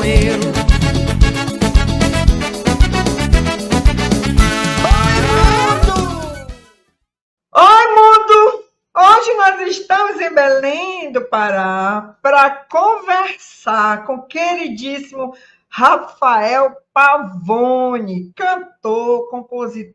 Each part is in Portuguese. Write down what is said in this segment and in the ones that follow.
sanfoneiro. Oi, mundo! Hoje nós estamos em Belém do Pará para conversar com o queridíssimo Rafael Pavone, cantor, compositor,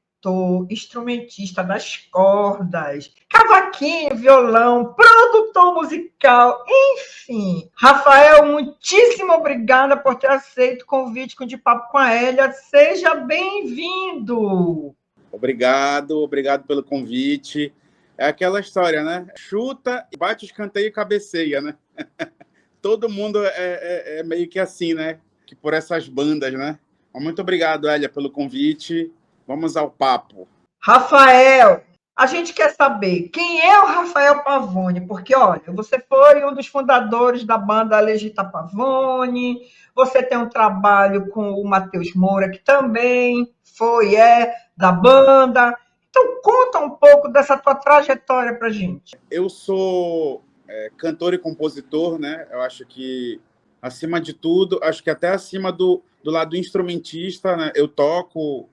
instrumentista das cordas, cavaquinho, violão, produtor musical, enfim. Rafael, muitíssimo obrigada por ter aceito o convite de Papo com a Hélia. Seja bem-vindo! Obrigado pelo convite. É aquela história, né? Chuta, bate o escanteio e cabeceia, né? Todo mundo é meio que assim, né? Que por essas bandas, né? Muito obrigado, Hélia, pelo convite. Vamos ao papo. Rafael, a gente quer saber quem é o Rafael Pavone, porque, olha, você foi um dos fundadores da banda Legita Pavone, você tem um trabalho com o Matheus Moura, que também é da banda. Então, conta um pouco dessa tua trajetória pra gente. Eu sou cantor e compositor, né? Eu acho que, acima de tudo, acho que até acima do lado instrumentista, né? Eu toco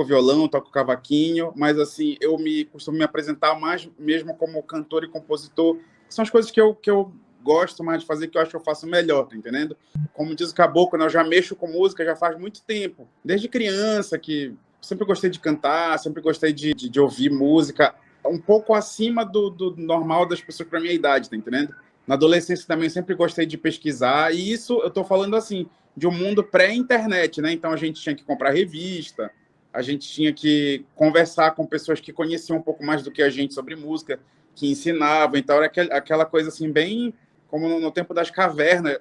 violão, toco cavaquinho, mas assim, eu costumo me apresentar mais mesmo como cantor e compositor. São as coisas que eu gosto mais de fazer, que eu acho que eu faço melhor, tá entendendo? Como diz o Caboclo, né, eu já mexo com música já faz muito tempo. Desde criança, que sempre gostei de cantar, sempre gostei de ouvir música, um pouco acima do normal das pessoas para minha idade, tá entendendo? Na adolescência também sempre gostei de pesquisar, e isso eu tô falando assim, de um mundo pré-internet, né? Então a gente tinha que comprar revista, a gente tinha que conversar com pessoas que conheciam um pouco mais do que a gente sobre música, que ensinavam. Então era aquela coisa assim, bem como no tempo das cavernas,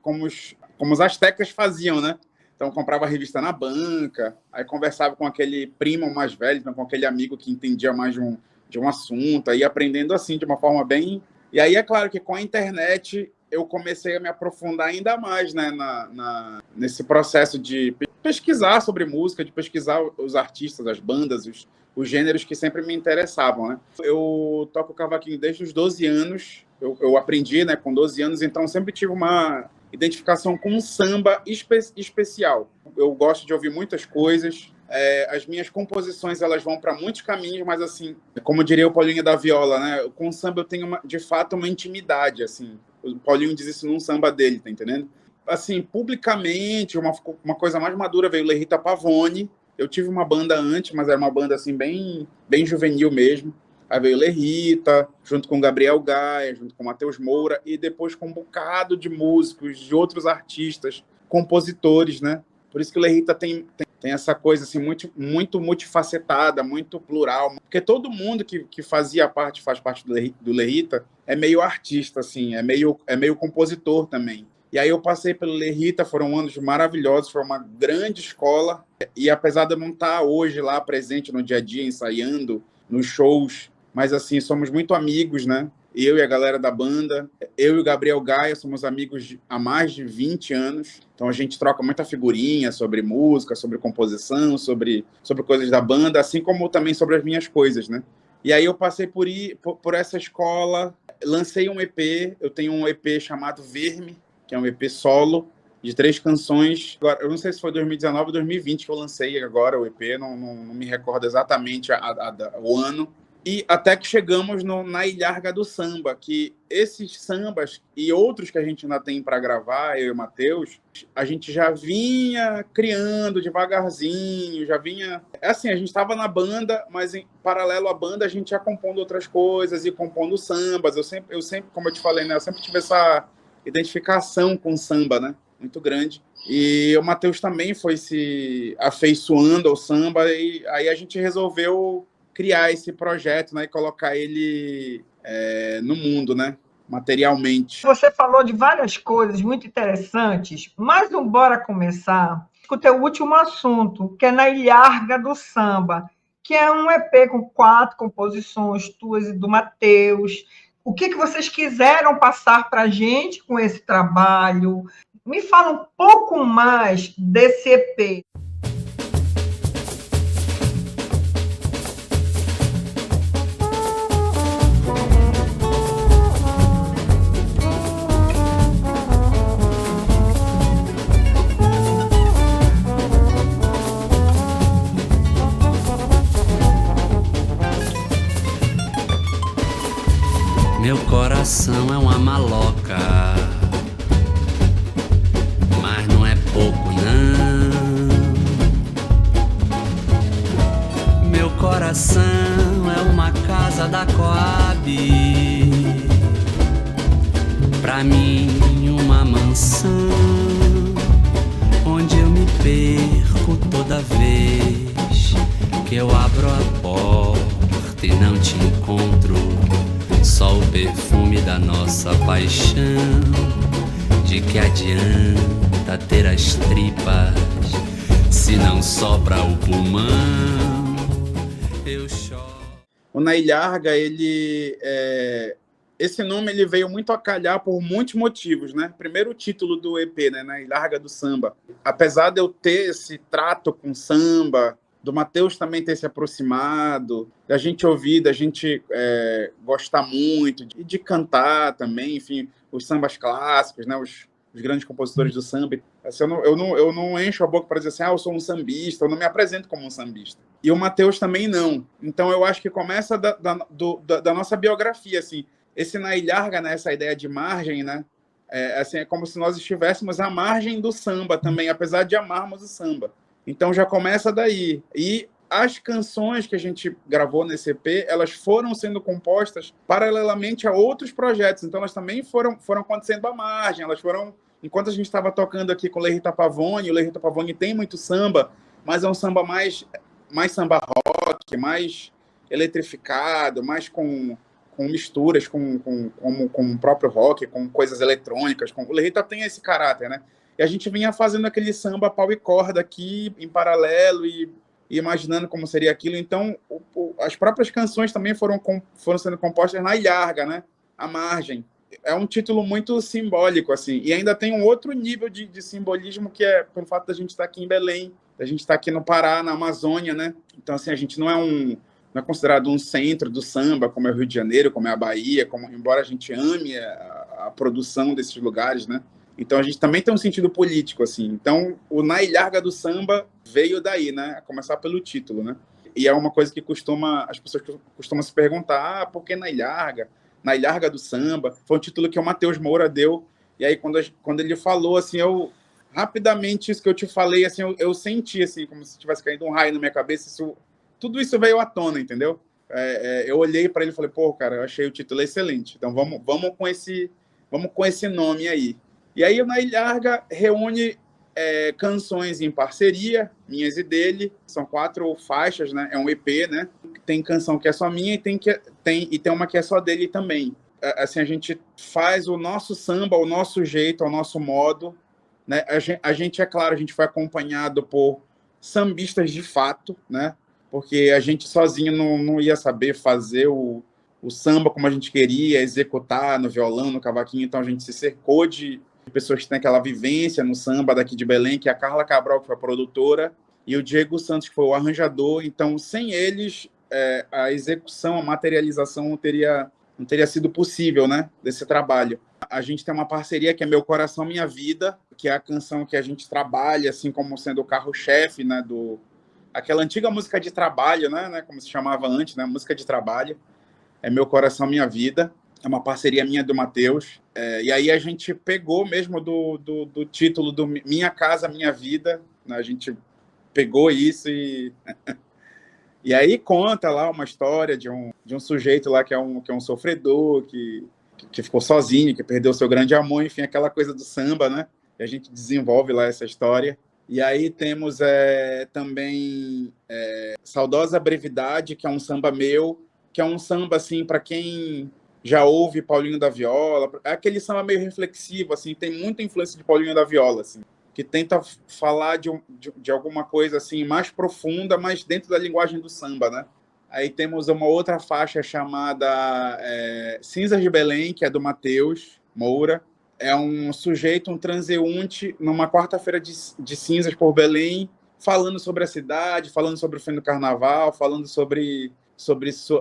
como os astecas faziam, né? Então comprava a revista na banca, aí conversava com aquele primo mais velho, então, com aquele amigo que entendia mais de um assunto, aí aprendendo assim, de uma forma bem... E aí é claro que com a internet eu comecei a me aprofundar ainda mais, né, nesse processo de pesquisar sobre música, de pesquisar os artistas, as bandas, os gêneros que sempre me interessavam, né? Eu toco cavaquinho desde os 12 anos, eu aprendi, né, com 12 anos, então sempre tive uma identificação com um samba especial. Eu gosto de ouvir muitas coisas, as minhas composições elas vão para muitos caminhos, mas assim, como diria o Paulinho da Viola, né, com o samba eu tenho de fato uma intimidade, assim. O Paulinho diz isso num samba dele, tá entendendo? Assim, publicamente, uma coisa mais madura veio Legita Pavone. Eu tive uma banda antes, mas era uma banda assim bem juvenil mesmo. Aí veio Legita, junto com Gabriel Gaia, junto com Matheus Moura, e depois com um bocado de músicos, de outros artistas, compositores, né? Por isso que o Legita tem essa coisa assim, muito multifacetada, muito plural. Porque todo mundo que faz parte do Legita é meio artista, assim, é meio compositor também. E aí eu passei pelo Legita, foram anos maravilhosos, foi uma grande escola. E apesar de eu não estar hoje lá presente no dia a dia, ensaiando, nos shows, mas assim, somos muito amigos, né? Eu e a galera da banda, eu e o Gabriel Gaia somos amigos há mais de 20 anos. Então a gente troca muita figurinha sobre música, sobre composição, sobre coisas da banda, assim como também sobre as minhas coisas, né? E aí eu passei por essa escola, lancei um EP, eu tenho um EP chamado Verme, que é um EP solo, de 3 canções. Agora, eu não sei se foi 2019 ou 2020 que eu lancei agora o EP, não me recordo exatamente o ano. E até que chegamos na Ilharga do Samba, que esses sambas e outros que a gente ainda tem para gravar, eu e o Matheus, a gente já vinha criando devagarzinho, já vinha... Assim, a gente estava na banda, mas em paralelo à banda a gente ia compondo outras coisas e compondo sambas. Eu sempre, como eu te falei, né, eu sempre tive essa identificação com samba, né, muito grande. E o Matheus também foi se afeiçoando ao samba, e aí a gente resolveu criar esse projeto, né, e colocar ele no mundo, né, materialmente. Você falou de várias coisas muito interessantes, mas não bora começar com o teu último assunto, que é na Ilharga do Samba, que é um EP com 4 composições tuas e do Matheus. O que vocês quiseram passar para a gente com esse trabalho? Me fala um pouco mais desse EP. Meu coração é uma maloca, mas não é pouco não. Meu coração é uma casa da Coab, pra mim uma mansão, onde eu me perco toda vez que eu abro a porta e não te encontro. Só o perfume da nossa paixão. De que adianta ter as tripas se não sobra o pulmão? Eu choro. O Na Ilharga, esse nome ele veio muito a calhar por muitos motivos, né? Primeiro, o título do EP, né? Na Ilharga do Samba. Apesar de eu ter esse trato com samba, do Matheus também ter se aproximado, da gente ouvir, da gente gostar muito, de cantar também, enfim, os sambas clássicos, né? Os grandes compositores do samba. Assim, eu não encho a boca para dizer assim, eu sou um sambista, eu não me apresento como um sambista. E o Matheus também não. Então, eu acho que começa da nossa biografia, assim. Esse Na Ilharga, né, essa ideia de margem, né, assim, é como se nós estivéssemos à margem do samba também, apesar de amarmos o samba. Então já começa daí. E as canções que a gente gravou nesse EP, elas foram sendo compostas paralelamente a outros projetos. Então elas também foram acontecendo à margem. Elas foram, enquanto a gente estava tocando aqui com o Lerita Pavone, o Lerita Pavone tem muito samba, mas é um samba mais samba rock, mais eletrificado, mais com misturas com o próprio rock, com coisas eletrônicas. O Lerita tem esse caráter, né? E a gente vinha fazendo aquele samba pau e corda aqui, em paralelo, e imaginando como seria aquilo. Então, as próprias canções também foram sendo compostas na ilharga, né? À margem. É um título muito simbólico, assim. E ainda tem um outro nível de simbolismo, que é pelo fato da gente estar aqui em Belém, da gente estar aqui no Pará, na Amazônia, né? Então, assim, a gente não é considerado um centro do samba, como é o Rio de Janeiro, como é a Bahia, embora a gente ame a produção desses lugares, né? Então, a gente também tem um sentido político, assim. Então, o Na Ilharga do Samba veio daí, né? A começar pelo título, né? E é uma coisa que as pessoas costumam se perguntar, por que Na Ilharga? Na Ilharga do Samba. Foi um título que o Matheus Moura deu. E aí, quando ele falou, assim, rapidamente, isso que eu te falei, assim, eu senti, assim, como se tivesse caído um raio na minha cabeça. Tudo isso veio à tona, entendeu? Eu olhei para ele e falei, cara, eu achei o título excelente. Então, vamos com esse nome aí. E aí, o Na Ilharga reúne canções em parceria, minhas e dele. São 4 faixas, né? É um EP, né? Tem canção que é só minha e tem uma que é só dele também. Assim, a gente faz o nosso samba, o nosso jeito, ao nosso modo, né? A gente, é claro, a gente foi acompanhado por sambistas de fato, né? Porque a gente sozinho não ia saber fazer o samba como a gente queria, executar no violão, no cavaquinho. Então, a gente se cercou de pessoas que têm aquela vivência no samba daqui de Belém, que é a Carla Cabral, que foi a produtora, e o Diego Santos, que foi o arranjador. Então, sem eles, a execução, a materialização não teria sido possível, né, desse trabalho. A gente tem uma parceria que é Meu Coração, Minha Vida, que é a canção que a gente trabalha, assim, como sendo o carro-chefe, né, aquela antiga música de trabalho, né, como se chamava antes, né, música de trabalho. É Meu Coração, Minha Vida. É uma parceria minha do Matheus. E aí a gente pegou mesmo do título do Minha Casa, Minha Vida. Né? A gente pegou isso e aí conta lá uma história de um sujeito lá que é um sofredor, que ficou sozinho, que perdeu seu grande amor, enfim, aquela coisa do samba, né? E a gente desenvolve lá essa história. E aí temos também Saudosa Brevidade, que é um samba meu, que é um samba, assim, para quem já ouve Paulinho da Viola, é aquele samba meio reflexivo, assim, tem muita influência de Paulinho da Viola, assim, que tenta falar de alguma coisa, assim, mais profunda, mas dentro da linguagem do samba, né? Aí temos uma outra faixa chamada Cinzas de Belém, que é do Matheus Moura. É um sujeito, um transeunte, numa quarta-feira de cinzas por Belém, falando sobre a cidade, falando sobre o fim do carnaval, falando sobre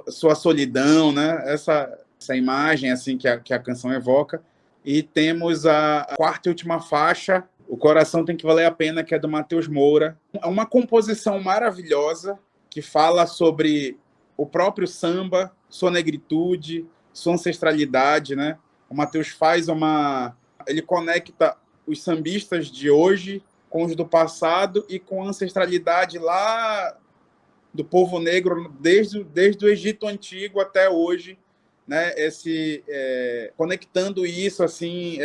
sua solidão, né? Essa imagem assim que a canção evoca. E temos a quarta e última faixa, O Coração Tem Que Valer a Pena, que é do Matheus Moura. É uma composição maravilhosa que fala sobre o próprio samba, sua negritude, sua ancestralidade, né? O Matheus faz ele conecta os sambistas de hoje com os do passado e com a ancestralidade lá do povo negro desde o Egito Antigo até hoje, né? Conectando isso assim,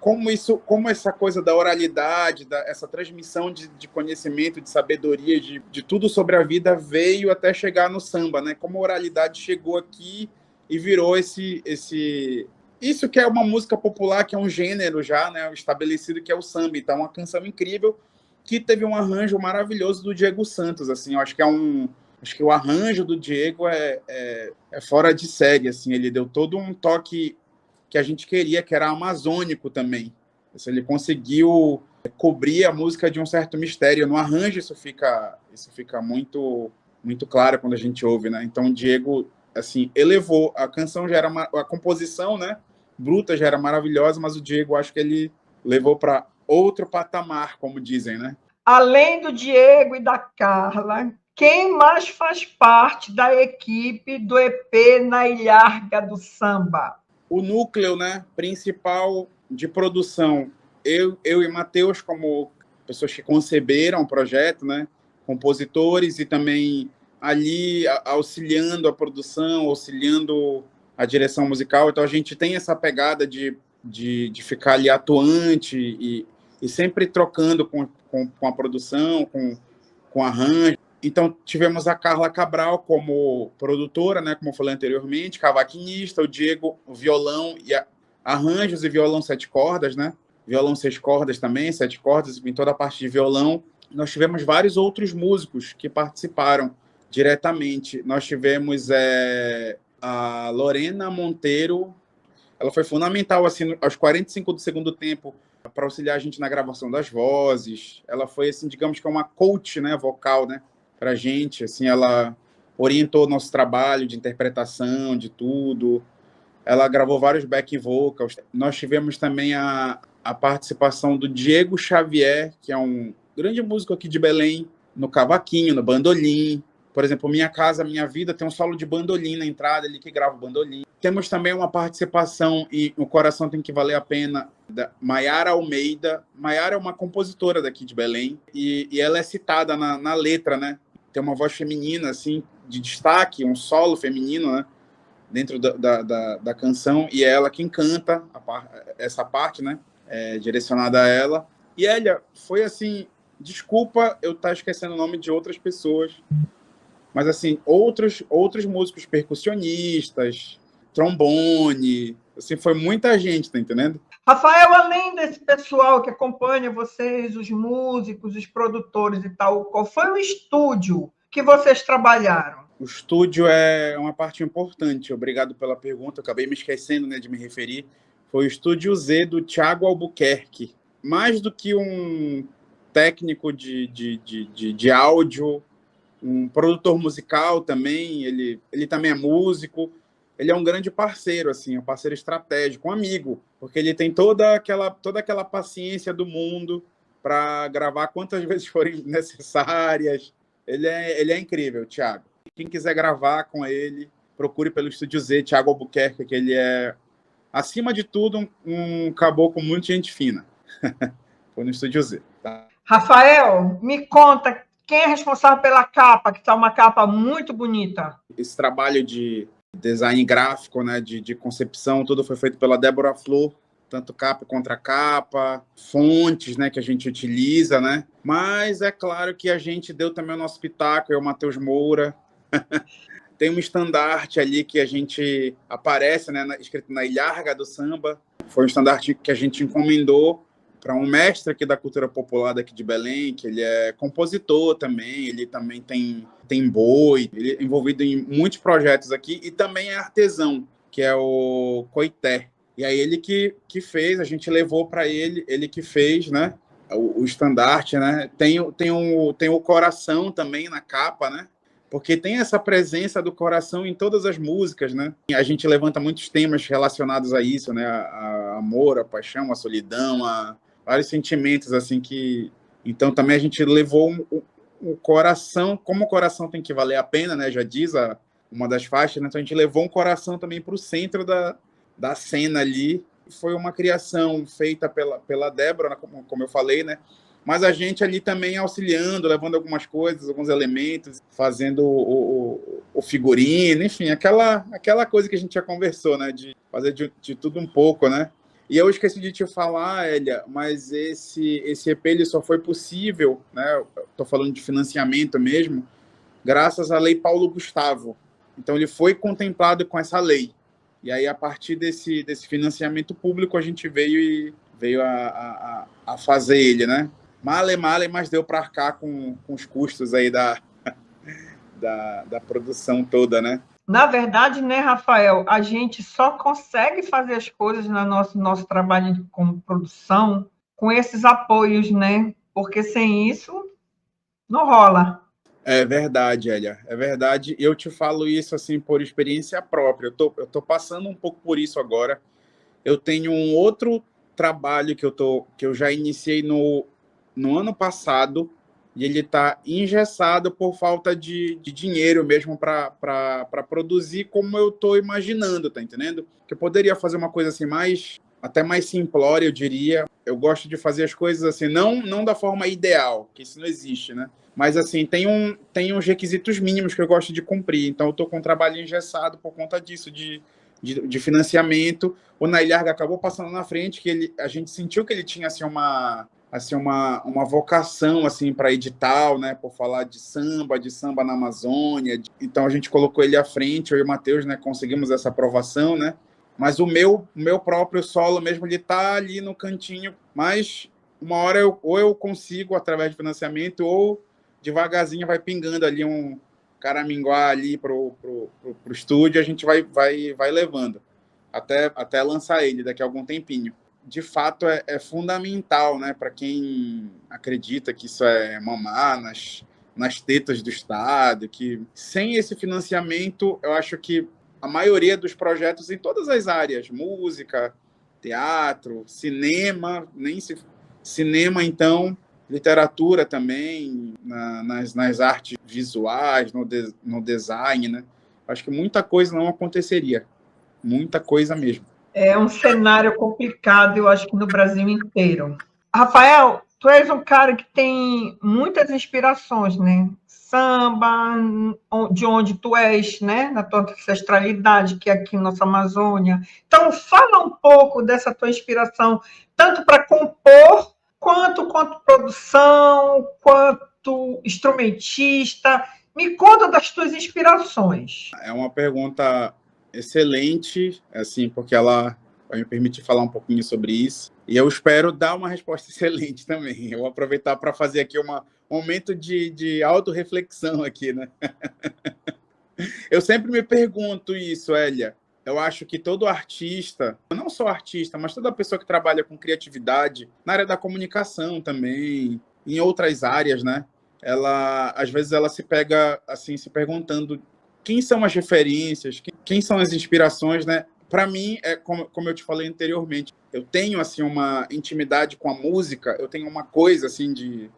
como essa coisa da oralidade, essa transmissão de conhecimento, de sabedoria, de tudo sobre a vida veio até chegar no samba, né? Como a oralidade chegou aqui e virou isso que é uma música popular, que é um gênero já, né, estabelecido, que é o samba. Então, uma canção incrível que teve um arranjo maravilhoso do Diego Santos, assim. Eu acho que o arranjo do Diego é fora de série, assim. Ele deu todo um toque que a gente queria, que era amazônico também. Assim, ele conseguiu cobrir a música de um certo mistério. No arranjo isso fica muito muito claro quando a gente ouve, né? Então, o Diego, assim, elevou. A canção já era a composição, né, bruta já era maravilhosa, mas o Diego, acho que ele levou para outro patamar, como dizem, né? Além do Diego e da Carla, quem mais faz parte da equipe do EP Na Ilharga do Samba? O núcleo, né, principal de produção, eu e Matheus, como pessoas que conceberam o projeto, né, compositores, e também ali auxiliando a produção, auxiliando a direção musical. Então a gente tem essa pegada de ficar ali atuante e sempre trocando com a produção, com arranjo. Então tivemos a Carla Cabral como produtora, né, como eu falei anteriormente, cavaquinista, o Diego, o violão e arranjos e violão 7 cordas, né? Violão 6 cordas também, 7 cordas, em toda a parte de violão. Nós tivemos vários outros músicos que participaram diretamente. Nós tivemos a Lorena Monteiro. Ela foi fundamental, assim, aos 45 do segundo tempo, para auxiliar a gente na gravação das vozes. Ela foi, assim, digamos que uma coach, né, vocal, né, para a gente. Assim, ela orientou o nosso trabalho de interpretação, de tudo. Ela gravou vários back vocals. Nós tivemos também a participação do Diego Xavier, que é um grande músico aqui de Belém, no cavaquinho, no bandolim. Por exemplo, Minha Casa, Minha Vida tem um solo de bandolim na entrada, ele que grava o bandolim. Temos também uma participação em O Coração Tem Que Valer a Pena, da Maiara Almeida. Maiara é uma compositora daqui de Belém e ela é citada na letra, né? Tem uma voz feminina, assim, de destaque, um solo feminino, né, dentro da canção, e é ela quem canta essa parte, né, direcionada a ela. E Elia, foi assim, desculpa eu estar esquecendo o nome de outras pessoas, mas assim, outros músicos percussionistas, trombone, assim, foi muita gente, tá entendendo? Rafael, além desse pessoal que acompanha vocês, os músicos, os produtores e tal, qual foi o estúdio que vocês trabalharam? O estúdio é uma parte importante. Obrigado pela pergunta. Eu acabei me esquecendo, né, de me referir. Foi o Estúdio Z do Thiago Albuquerque. Mais do que um técnico de áudio, um produtor musical também. Ele também é músico. Ele é um grande parceiro, assim, um parceiro estratégico, um amigo, porque ele tem toda aquela paciência do mundo para gravar quantas vezes forem necessárias. Ele é incrível, Thiago. Quem quiser gravar com ele, procure pelo Estúdio Z, Thiago Albuquerque, que ele é, acima de tudo, um caboclo muito gente fina. Foi no Estúdio Z. Tá? Rafael, me conta, quem é responsável pela capa, que está uma capa muito bonita? Esse trabalho de design gráfico, né, de concepção, tudo foi feito pela Débora Flor, tanto capa contra capa, fontes, né, que a gente utiliza, né? Mas é claro que a gente deu também o nosso pitaco, eu, Matheus Moura. Tem um estandarte ali que a gente aparece, né, escrito Na Ilharga do Samba. Foi um estandarte que a gente encomendou para um mestre aqui da cultura popular daqui de Belém, que ele é compositor também, ele também tem boi, ele é envolvido em muitos projetos aqui, e também é artesão, que é o Coité. E aí ele que fez, a gente levou para ele que fez, né, o estandarte, né? Tem o coração também na capa, né? Porque tem essa presença do coração em todas as músicas, né? A gente levanta muitos temas relacionados a isso, né? A amor, a paixão, a solidão, vários sentimentos, assim, que... Então, também a gente levou o coração, como o coração tem que valer a pena, né? Já diz uma das faixas, né? Então a gente levou um coração também para o centro da cena ali. Foi uma criação feita pela Débora, né? Como eu falei, né? Mas a gente ali também auxiliando, levando algumas coisas, alguns elementos, fazendo o figurino, enfim, aquela coisa que a gente já conversou, né? De fazer de tudo um pouco, né? E eu esqueci de te falar, Elia, mas esse EP ele só foi possível, né? Estou falando de financiamento mesmo, graças à Lei Paulo Gustavo. Então, ele foi contemplado com essa lei. E aí, a partir desse financiamento público, a gente veio a fazer ele, né? Male, mas deu para arcar com os custos aí da produção toda, né? Na verdade, né, Rafael, a gente só consegue fazer as coisas no nosso trabalho como produção com esses apoios, né? Porque sem isso, não rola. É verdade, Elia, é verdade. Eu te falo isso assim por experiência própria. Eu tô passando um pouco por isso agora. Eu tenho um outro trabalho que eu já iniciei no ano passado e ele está engessado por falta de dinheiro mesmo para produzir como eu estou imaginando, tá entendendo? Que eu poderia fazer uma coisa assim até mais simplória, eu diria. Eu gosto de fazer as coisas assim, não da forma ideal, que isso não existe, né? Mas assim, tem uns requisitos mínimos que eu gosto de cumprir. Então eu estou com um trabalho engessado por conta disso, de financiamento. O Nailharga acabou passando na frente, que a gente sentiu que ele tinha assim, uma vocação assim para edital, né, por falar de samba na Amazônia. Então a gente colocou ele à frente, eu e o Matheus, né, conseguimos essa aprovação, né? Mas o meu próprio solo mesmo, ele tá ali no cantinho, mas uma hora eu consigo através de financiamento ou devagarzinho vai pingando ali um caraminguá ali pro estúdio, a gente vai levando até lançar ele daqui a algum tempinho. De fato, é fundamental, né, para quem acredita que isso é mamar nas tetas do Estado, que sem esse financiamento, eu acho que a maioria dos projetos em todas as áreas, música, teatro, cinema, cinema, então, literatura também, nas artes visuais, no design, né? Acho que muita coisa não aconteceria, muita coisa mesmo. É um cenário complicado, eu acho que no Brasil inteiro. Rafael, tu és um cara que tem muitas inspirações, né? Samba, de onde tu és, né? Na tua ancestralidade, que é aqui na nossa Amazônia. Então, fala um pouco dessa tua inspiração, tanto para compor, quanto produção, quanto instrumentista. Me conta das tuas inspirações. É uma pergunta excelente, assim, porque ela vai me permitir falar um pouquinho sobre isso. E eu espero dar uma resposta excelente também. Eu vou aproveitar para fazer aqui um momento de autorreflexão aqui, né? Eu sempre me pergunto isso, Elia. Eu acho que todo artista, não só artista, mas toda pessoa que trabalha com criatividade, na área da comunicação também, em outras áreas, né? Às vezes ela se pega assim, se perguntando quem são as referências, quem são as inspirações, né? Para mim, como eu te falei anteriormente, eu tenho assim uma intimidade com a música, eu tenho uma coisa assim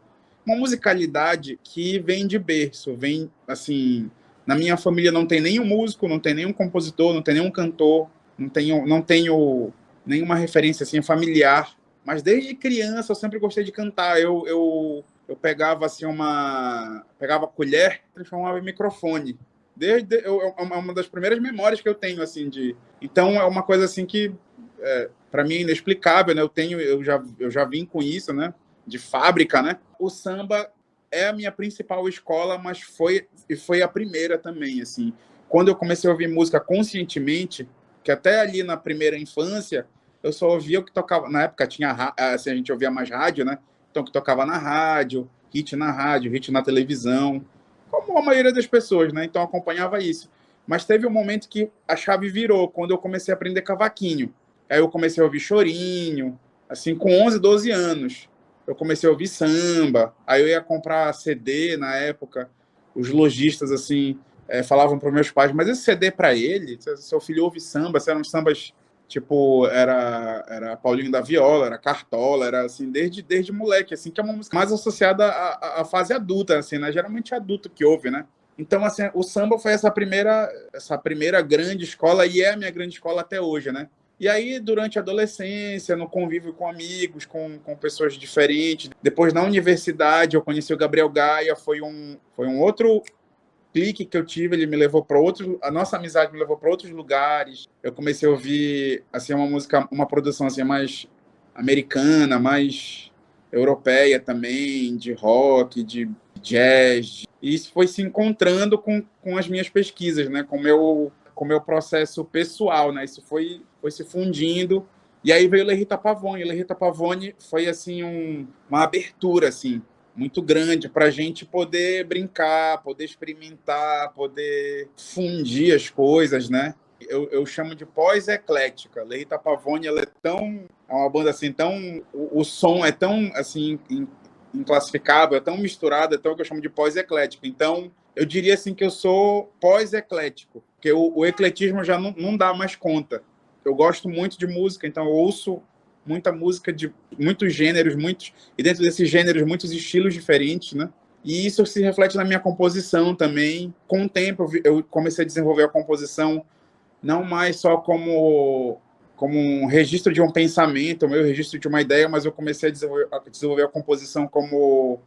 uma musicalidade que vem de berço, vem assim, na minha família não tem nenhum músico, não tem nenhum compositor, não tem nenhum cantor, não tenho nenhuma referência assim familiar, mas desde criança eu sempre gostei de cantar. Eu pegava assim pegava a colher, transformava em microfone. É uma das primeiras memórias que eu tenho assim então é uma coisa assim que para mim é inexplicável, né? Eu já vim com isso, né? De fábrica, né? O samba é a minha principal escola, mas foi a primeira também, assim. Quando eu comecei a ouvir música conscientemente, que até ali na primeira infância eu só ouvia o que tocava. Na época assim, a gente ouvia mais rádio, né? Então que tocava na rádio, hit na rádio, hit na televisão, como a maioria das pessoas, né? Então eu acompanhava isso. Mas teve um momento que a chave virou, quando eu comecei a aprender cavaquinho. Aí eu comecei a ouvir chorinho, assim, com 11, 12 anos. Eu comecei a ouvir samba, aí eu ia comprar CD na época. Os lojistas, assim, falavam para meus pais, mas esse CD é para ele? Seu filho ouve samba, eram sambas, tipo, era Paulinho da Viola, era Cartola, era assim, desde moleque, assim, que é uma música mais associada à fase adulta, assim, né? Geralmente adulto que ouve, né? Então, assim, o samba foi essa primeira grande escola, e é a minha grande escola até hoje, né? E aí, durante a adolescência, no convívio com amigos, com pessoas diferentes. Depois, na universidade, eu conheci o Gabriel Gaia, foi um outro clique que eu tive, ele me levou para outros, a nossa amizade me levou para outros lugares. Eu comecei a ouvir assim uma música, uma produção assim mais americana, mais europeia também, de rock, de jazz. E isso foi se encontrando com as minhas pesquisas, né, com o meu processo pessoal, né? Isso foi se fundindo. E aí veio Lerita Pavone. Lerita Pavone foi assim uma abertura assim muito grande para a gente poder brincar, poder experimentar, poder fundir as coisas, né? Eu chamo de pós-eclética. Lerita Pavone, ela é uma banda assim tão, o som é tão assim inclassificável, é tão misturado, é tão que eu chamo de pós-eclético. Então, eu diria assim que eu sou pós-eclético, porque o ecletismo já não dá mais conta. Eu gosto muito de música, então eu ouço muita música de muitos gêneros, e dentro desses gêneros, muitos estilos diferentes, né? E isso se reflete na minha composição também. Com o tempo, eu comecei a desenvolver a composição não mais só como um registro de um pensamento, o meu registro de uma ideia, mas eu comecei a desenvolver a composição como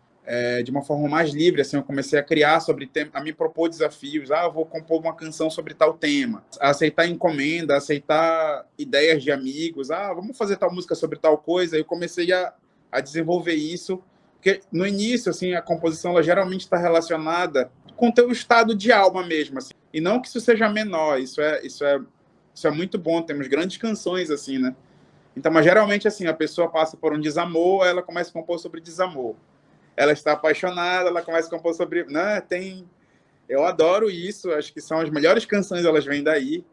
de uma forma mais livre, assim, eu comecei a criar sobre tema, a me propor desafios, eu vou compor uma canção sobre tal tema, a aceitar encomenda, aceitar ideias de amigos, vamos fazer tal música sobre tal coisa, eu comecei a desenvolver isso, porque no início, assim, a composição, ela geralmente está relacionada com o teu estado de alma mesmo, assim, e não que isso seja menor, isso é muito bom, temos grandes canções, assim, né? Então, mas geralmente, assim, a pessoa passa por um desamor, ela começa a compor sobre desamor. Ela está apaixonada, ela começa a compor sobre... Né? Eu adoro isso, acho que são as melhores canções, elas vêm daí,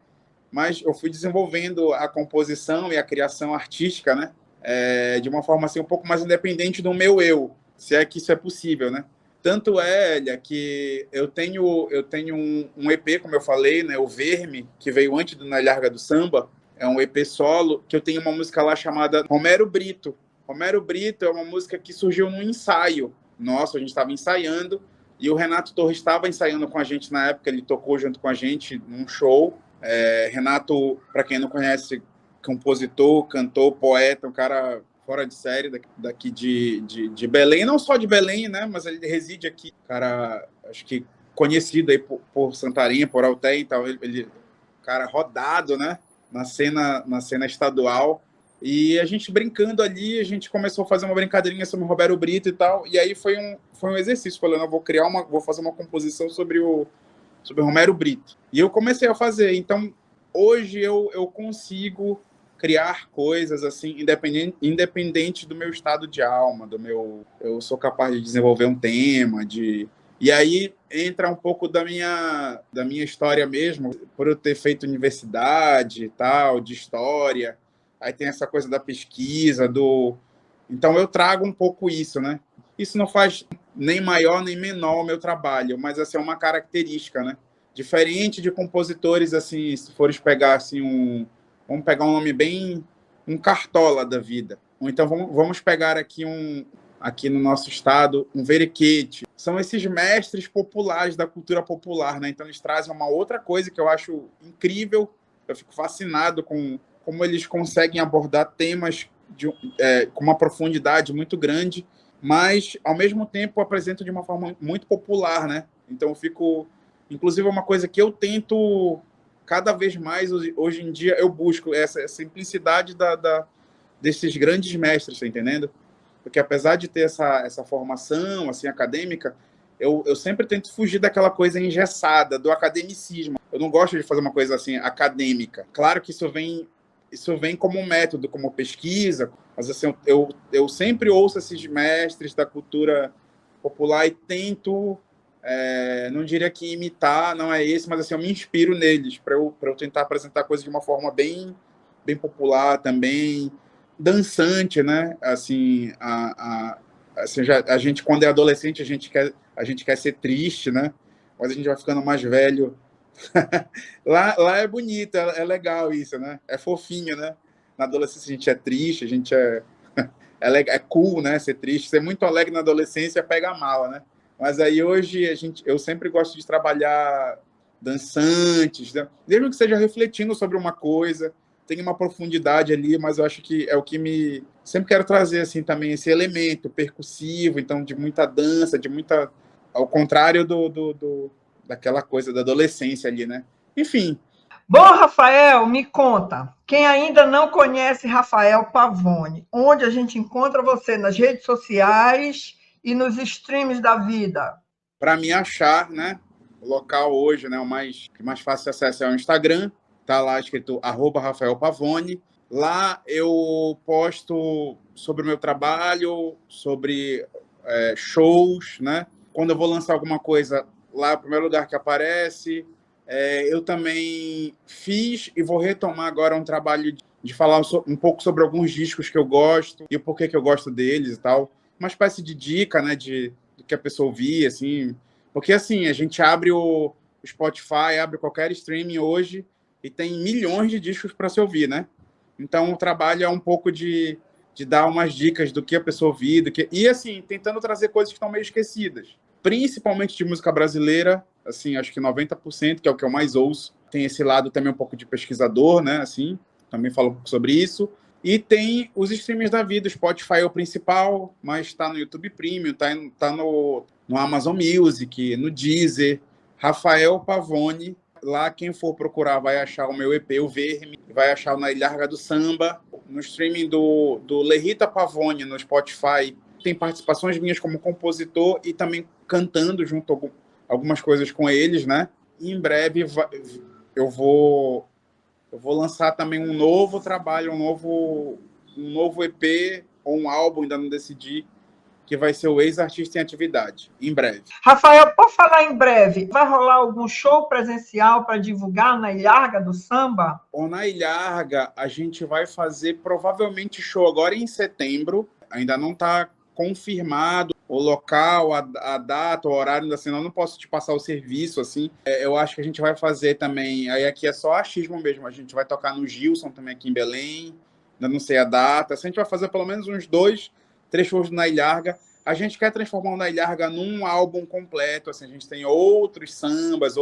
mas eu fui desenvolvendo a composição e a criação artística, né? De uma forma assim, um pouco mais independente do meu eu, se é que isso é possível, né? Tanto é, Elia, que eu tenho um EP, como eu falei, né? O Verme, que veio antes do Na Larga do Samba, é um EP solo, que eu tenho uma música lá chamada Romero Brito. Romero Brito é uma música que surgiu num ensaio. Nossa, a gente estava ensaiando e o Renato Torres estava ensaiando com a gente na época, ele tocou junto com a gente num show. Renato, para quem não conhece, compositor, cantor, poeta, um cara fora de série daqui de Belém, não só de Belém, né, mas ele reside aqui, cara, acho que conhecido aí por Santarém, por Alté, então ele cara rodado, né, na cena estadual. E a gente brincando ali, a gente começou a fazer uma brincadeirinha sobre o Romero Brito e tal, e aí foi um exercício, falando, eu vou fazer uma composição sobre o Romero Brito. E eu comecei a fazer, então hoje eu consigo criar coisas assim, independente do meu estado de alma, eu sou capaz de desenvolver um tema, e aí entra um pouco da minha história mesmo, por eu ter feito universidade e tal, de história. Aí tem essa coisa da pesquisa, então eu trago um pouco isso, né? Isso não faz nem maior nem menor o meu trabalho, mas assim, é uma característica, né? Diferente de compositores, assim, se fores pegar assim vamos pegar um nome bem, um Cartola da vida. Ou então vamos pegar aqui no nosso estado, um Veriquete. São esses mestres populares da cultura popular, né? Então eles trazem uma outra coisa que eu acho incrível, eu fico fascinado com como eles conseguem abordar temas com uma profundidade muito grande, mas, ao mesmo tempo, apresentam de uma forma muito popular, né? Então, inclusive, uma coisa que eu tento, cada vez mais, hoje em dia, eu busco essa simplicidade desses grandes mestres, tá entendendo? Porque, apesar de ter essa formação, assim, acadêmica, eu sempre tento fugir daquela coisa engessada, do academicismo. Eu não gosto de fazer uma coisa, assim, acadêmica. Claro que isso vem como um método, como pesquisa, mas assim, eu sempre ouço esses mestres da cultura popular e tento, não diria que imitar, não é esse, mas assim, eu me inspiro neles para eu tentar apresentar coisas de uma forma bem, bem popular também, dançante, né? Assim, assim a gente, quando é adolescente, a gente quer ser triste, né? Mas a gente vai ficando mais velho. Lá é bonito, legal isso, né? É fofinho, né? Na adolescência a gente é triste, a gente é cool, né? Ser triste. Ser muito alegre na adolescência pega a mala, né? Mas aí hoje eu sempre gosto de trabalhar dançantes, né? Mesmo que seja refletindo sobre uma coisa, tem uma profundidade ali, mas eu acho que é o que me... Sempre quero trazer, assim, também esse elemento percussivo, então, de muita dança, de muita... Ao contrário daquela coisa da adolescência ali, né? Enfim. Bom, Rafael, me conta. Quem ainda não conhece Rafael Pavone, onde a gente encontra você nas redes sociais e nos streams da vida? Para me achar, né? O local hoje, né? Que mais fácil acesso é o Instagram. Tá lá escrito @Rafael Pavone. Lá eu posto sobre o meu trabalho, sobre shows, né? Quando eu vou lançar alguma coisa, lá é o primeiro lugar que aparece. Eu também fiz e vou retomar agora um trabalho de falar um pouco sobre alguns discos que eu gosto e o porquê que eu gosto deles e tal. Uma espécie de dica, né? Do que a pessoa ouvir, assim. Porque, assim, a gente abre o Spotify, abre qualquer streaming hoje e tem milhões de discos para se ouvir, né? Então, o trabalho é um pouco de dar umas dicas do que a pessoa ouvir. E, assim, tentando trazer coisas que estão meio esquecidas. Principalmente de música brasileira, assim, acho que 90%, que é o que eu mais ouço. Tem esse lado também um pouco de pesquisador, né? Assim, também falo um pouco sobre isso. E tem os streams da vida. O Spotify é o principal, mas está no YouTube Premium, tá no Amazon Music, no Deezer. Rafael Pavone. Lá, quem for procurar vai achar o meu EP, o Verme, vai achar o Na Ilharga do Samba. No streaming do Lerita Pavone, no Spotify, tem participações minhas como compositor e também cantando junto a algumas coisas com eles, né? E em breve eu vou lançar também um novo trabalho, um novo EP ou um álbum, ainda não decidi, que vai ser o Ex-Artista em Atividade, em breve. Rafael, por falar em breve, vai rolar algum show presencial para divulgar na Ilharga do Samba? Ou na Ilharga, a gente vai fazer provavelmente show agora em setembro, ainda não está confirmado o local, a data, o horário, assim, eu não posso te passar o serviço, assim. Eu acho que a gente vai fazer também, aí aqui é só achismo mesmo, a gente vai tocar no Gilson também aqui em Belém, ainda não sei a data, assim, a gente vai fazer pelo menos uns 2, 3 shows na Ilharga. A gente quer transformar o Na Ilharga num álbum completo, assim, a gente tem outros sambas,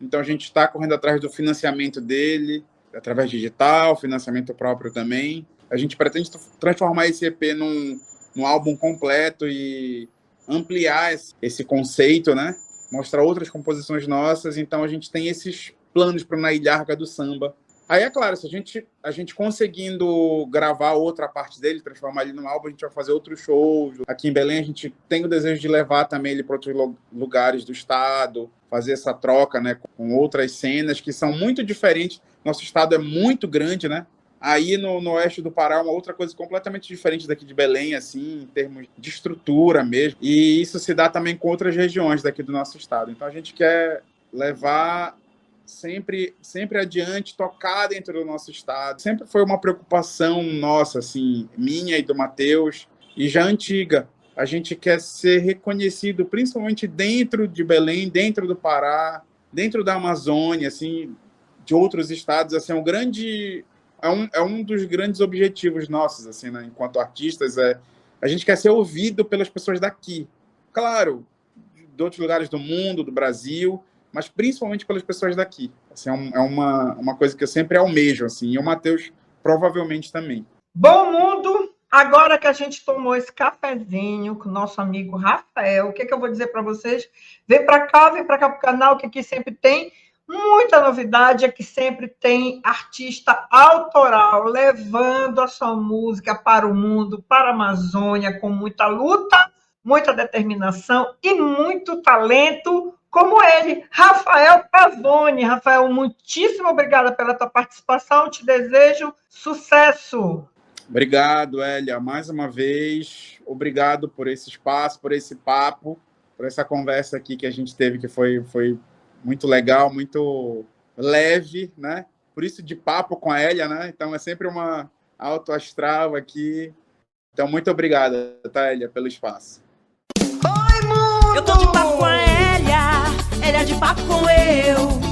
então a gente está correndo atrás do financiamento dele, através digital, financiamento próprio também. A gente pretende transformar esse EP num álbum completo e ampliar esse conceito, né? Mostrar outras composições nossas. Então, a gente tem esses planos para o Na Ilharga do Samba. Aí, é claro, se a gente conseguindo gravar outra parte dele, transformar ele num álbum, a gente vai fazer outros shows. Aqui em Belém, a gente tem o desejo de levar também ele para outros lugares do estado, fazer essa troca, né, com outras cenas que são muito diferentes. Nosso estado é muito grande, né? Aí no oeste do Pará é uma outra coisa completamente diferente daqui de Belém, assim, em termos de estrutura mesmo. E isso se dá também com outras regiões daqui do nosso estado. Então a gente quer levar sempre adiante, tocar dentro do nosso estado. Sempre foi uma preocupação nossa, assim, minha e do Matheus, e já antiga. A gente quer ser reconhecido, principalmente dentro de Belém, dentro do Pará, dentro da Amazônia, assim, de outros estados. Assim, é um dos grandes objetivos nossos, assim, né, enquanto artistas, a gente quer ser ouvido pelas pessoas daqui. Claro, de outros lugares do mundo, do Brasil, mas principalmente pelas pessoas daqui. Assim, é uma coisa que eu sempre almejo, assim, e o Matheus provavelmente também. Bom mundo, agora que a gente tomou esse cafezinho com o nosso amigo Rafael, o que eu vou dizer para vocês? Vem para cá pro canal, que aqui sempre tem muita novidade, aqui sempre tem artista autoral levando a sua música para o mundo, para a Amazônia, com muita luta, muita determinação e muito talento, como ele, Rafael Pavone. Rafael, muitíssimo obrigada pela tua participação, te desejo sucesso. Obrigado, Hélia, mais uma vez. Obrigado por esse espaço, por esse papo, por essa conversa aqui que a gente teve, que foi muito legal, muito leve, né? Por isso de papo com a Hélia, né? Então é sempre uma alto astral aqui. Então, muito obrigada, tá, Hélia, pelo espaço. Oi, mundo! Eu tô de papo com a Hélia de papo com eu.